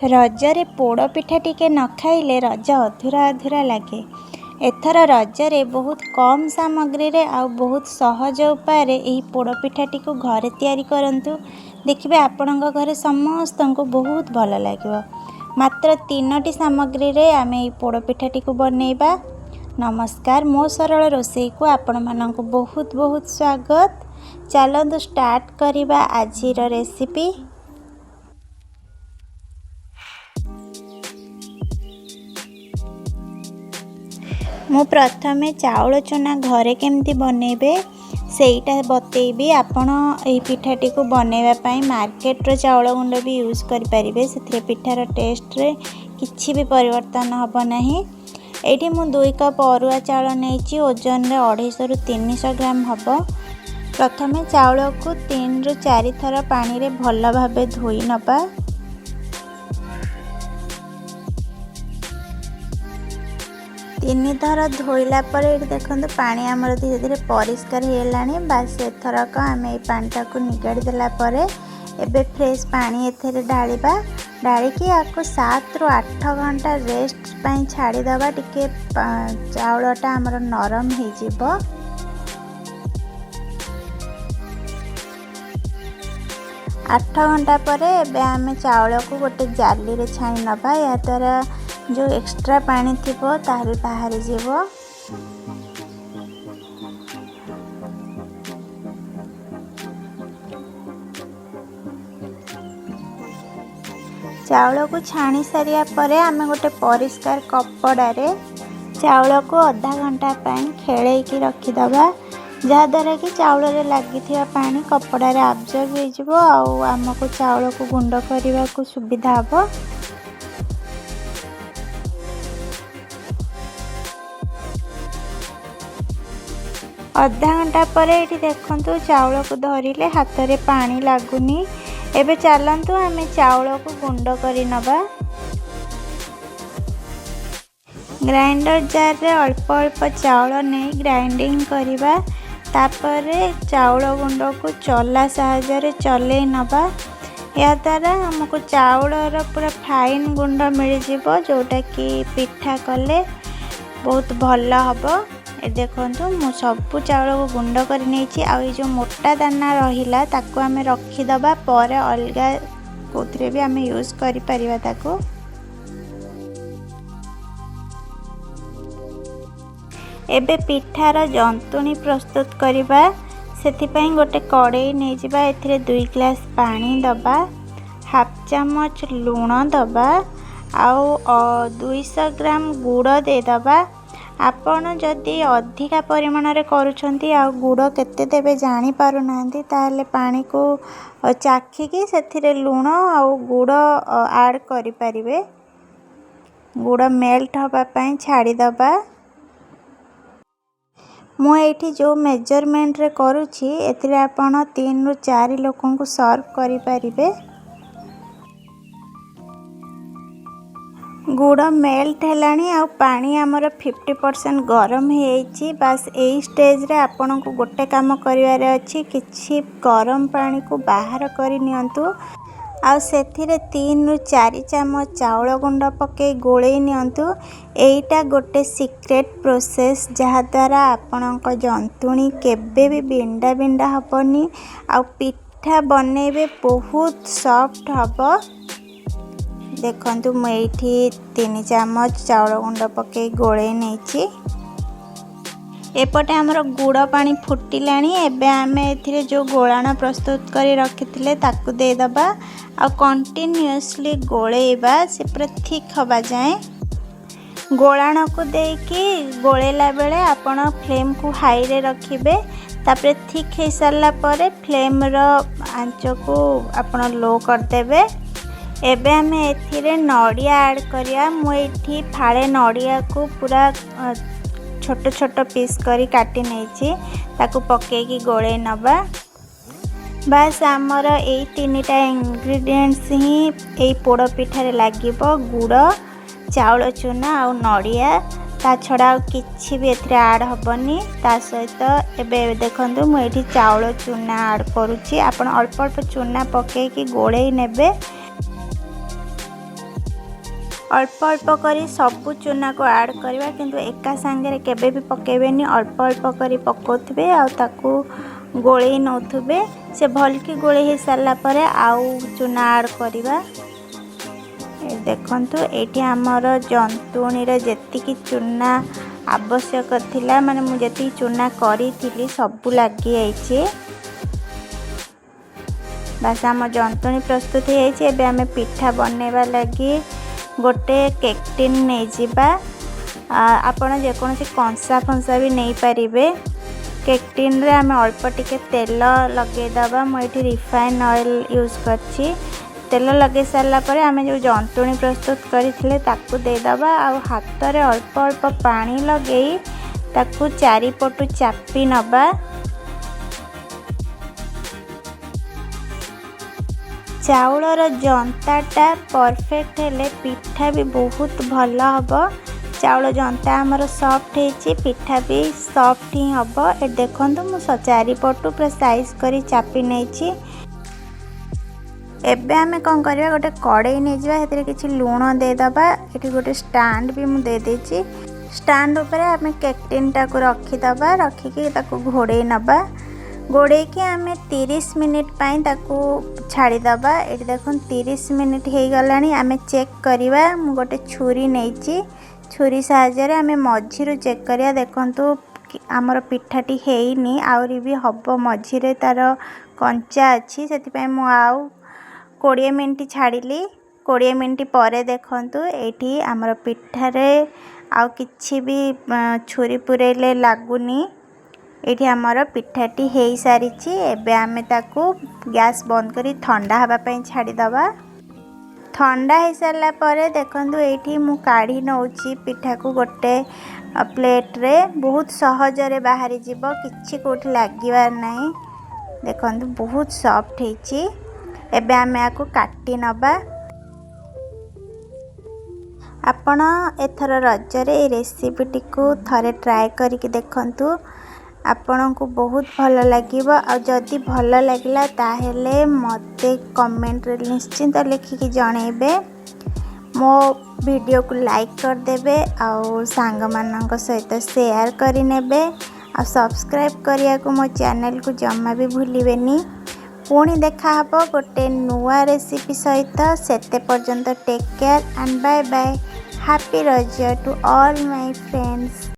रजरे पोड़ पिठा टिके न खाइले रज अधूरा अधूरा लगे। एथर रजरे बहुत कम सामग्री रे आउ बहुत सहज उपाय यही पोड़ पिठाटी को घरे तैयारी करंतु। देखिए आपणक घरे समस्त को बहुत भल लगे। मात्र 3टी सामग्री रे आमे यही पोड़ पिठाटी को बनैबा। नमस्कार, मो सरल रोषेई को आपण मानक बहुत बहुत स्वागत। चलतु स्टार्ट करिबा आजिर रेसिपी। मु प्रथमे चाउल चूना घरे केमती बनैबे सेटा बतेइबी। आपण एही पिठाटी को बनैबा पई मार्केट रो चाउल गुंड भी यूज करि परिबे। सेथरे पिठार टेस्ट रे किछि भी परिवर्तन हबो नाही। एठी मु 2 कप अरुआ चाउल नेइछि। ओजन रे 250 रु 300 ग्राम हबो। प्रथमे चाउल को 3 रु 4 थर पानी रे भल भाबे धोई नबा। 3 थर धोइला पर ये देखो पानी आमर धीरे धीरे परिष्कार होलानी। बास एथरक आम ये पानीटा को निगाड़ी देला पर एबे फ्रेश पानी एथरे ढालिबा। ढालिकी आपको 7 रु 8 घंटा रेस्ट पाई छाड़ीदबा। टिके चाउलटा आमर नरम हो जिवो। 8 घंटा पर एबे आमे चाउल को गोटे जाली रे छाणी नबा। या द्वारा जो एक्स्ट्रा पानी थिबो तार बाहर जीवो। चाउल को छाणी सारिया परे आमे गोटे परिष्कार कपड़ा रे चाउल को आधा घंटा पाई खेले की रखीदबा। जहाँ द्वारा कि चाउल रे लगी थिबा पानी कपड़ा रे अब्जॉर्ब हो जिवो आउ हमको चाउल को गुंड करबा को सुविधा हबो। आधा घंटा पर ये देखंतु चाउल को धरिले हाथ रे पानी लागुनी। एबे चलंतु आमे चाउल को गुंड करि नबा। ग्राइंडर जार रे अल्प अल्प चाउल नै ग्राइंडिंग करिबा। तापरे चाउल गुंड को चला साहाय्य रे चले नबा। या द्वारा हमको चाउल रो पूरा फाइन गुंड मिल जिवो, जोटा कि पिठा कले बहुत भल हबो। ए देखंतु मु सबु चाउल को गुंड कर नेछि। आ ये जो मोटा दाना रहिला ताको आमे रखी दबा। पर अलगा कोथरे भी आमे यूज करि परिबा ताको। एबे पिठार जंतुणी प्रस्तुत करिबा। सेथि पई गोटे कड़ाई नै जिबा। एथिरे 2 ग्लास पानी दबा, हाफ चम्मच लूण दबा, आउ 200 ग्राम गुड़ दे दबा। आपण जदि अधिका परिमाण रे करूछंती आ गुड़ केते देबे जानि पारु नांती ताले पानी को चाखी की सेथिरे लूण आ गुड़ ऐड करि परिबे। गुड़ मेल्ट होबा पई छाड़ी दबा। मु एठी जो मेजरमेंट रे करूछि एथिरे आपण 3 रु 4 लोकन को सर्व करि परिबे। गुड़ मेल्ट हेलानी आ पानी आमर 50% गरम होइछि। बस एई स्टेज रे आपण को गोटे काम करिवार अछि। किछि गरम पानी को बाहर करि नियंतु आ सेथिरे 3 रु 4 चम्मच चाउल गुंड पके गोळेई नियंतु। एईटा गोटे सीक्रेट प्रोसेस जहा द्वारा आपण को जंतुणी केबे भी बिंडा बिंडा हबनी आ पिठा बनेबे बहुत सॉफ्ट हबो। देखंतु मु एठी 3 चम्मच चाउल गुंड पके गोळे नेछि। एपटे हमर गुड़ पानी फुटिलानी। एबे आमे एथिरे जो गोळाना प्रस्तुत करी रखिथिले ताकू दे दबा आ कंटीन्यूअसली गोळेबा से पूरा थिक हबा जाए। गोळाना को देकी गोळेला बेले आपण फ्लेम को हाई रे रखिबे। तापरे थिक हे सारला परे फ्लेम रो आंच को आपण लो कर देबे। एबे हमें एथिरे नड़िया ऐड करिया। मु एठी फाळे नड़िया को पूरा छोट छोट पीस करी काटी नेछि। ताकू पके की गोळे नबा। बस आमर ए 3टा इंग्रेडिएंट्स ही ए पोड़ पिठा रे लागिबो। गुड़, चाउल चूना आ नड़िया। ता छड़ा किछि भी एथिरे ऐड हबनी। ता सहित एबे देखंतु मु एठी चाउल चूना ऐड करूछि। आपण अल्प अल्प चूना पके की गोळे नेबे। अल्प अल्प करी सबु चूना को ऐड करवा किंतु एका सांगे केबे भी पकेबेनी अल्प अल्प करी पकोथिबे आ ताकू गोळेई नौथुबे से भलकी गोळे हो सारा पर आउ चूना ऐड करवा। देखंतु एठी हमर जंतुणी रे जेतिकी चूना आवश्यक थिला माने मु जेति चूना करी थिली सब लागी आइछे। बस आम जंतुणी प्रस्तुत हो एबे आमे पिठा बनेबा लगी गोटे केक टिन नहीं जिबा। आपण जेकोसी कंसा फंसा भी नहीं पारिबे। केक टिन रे आमे अल्प टिके तेल लगे दबा। मु एठी रिफाइन ऑयल यूज करछि। तेल लगे सारा पर आमे जो जंतुणी प्रस्तुत करथिले ताकू दे दबा आ हाथ रे अल्प अल्प पानी लगेई ताकू चारिपटु चापी नबा। चाउलर जंताटा परफेक्ट हेले पिठा भी बहुत भल हम। चाउल जंता आमर सॉफ्ट है पिठा भी सॉफ्ट ही हम। ए देखंतु मु चारिपटु पूरा साइज करी चापी नहीं। एबे आमे कौन करवा गोटे कड़ाई नहीं जावा हेतरे किछि लूण दे दबा। एठी गोटे स्टैंड भी मु दे देछि। स्टैंड ऊपर आमे केक टिन टाको रखी दबा। रखिकी ताको घोड़े नबा। गोड़े की आमे 30 मिनिट पाई ताको छाड़ी दबा। एठी देखन 30 मिनिट हे गलानी। आमे चेक करिवा। मु गोटे छुरी नैची। छुरी सहायता रे आमे मझिरु चेक करिया। देखंतु हमर पिठाटी हेइनी आउरी भी हबो मझिरे तार कंचा अछि सेति पय मु आउ 20 मिनिट छाड़िली। 20 मिनिट परे देखंतु एठी हमर पिठारे आउ किछि भी छुरी पुरेले लागुनी। एठी हमर पिठाटी हेई सारिछि। एबे आमे ताकू गैस बंद करी ठंडा हवा पय छाड़ी दबा। ठंडा हे सारला परे देखंतु एठी मु काढी नउछि पिठा को गोटे प्लेट रे। बहुत सहज रे बाहरी जीवो किछि कोठी लागिवार नाही। देखंतु बहुत सॉफ्ट हेछि। एबे आमे आको काटी नबा। आपण एथर रजरे ए रेसिपीटी को थरे ट्राई करिक देखंतु। आपन को बहुत भल लगिव। आ जदि भल लगिला ताहेले मते कमेंट रे निश्चिंत लिखिकी जणेबे। मो वीडियो को लाइक कर देबे आ सांग मानक सहित शेयर करि नेबे आ सब्सक्राइब करिया को मो चैनल को जम्मा भी भूलिबेनी। पुणी देखा हबो गोटे नुआ रेसिपी सहित। सेते पर्यंत take care and bye bye. Happy Raja to all my friends.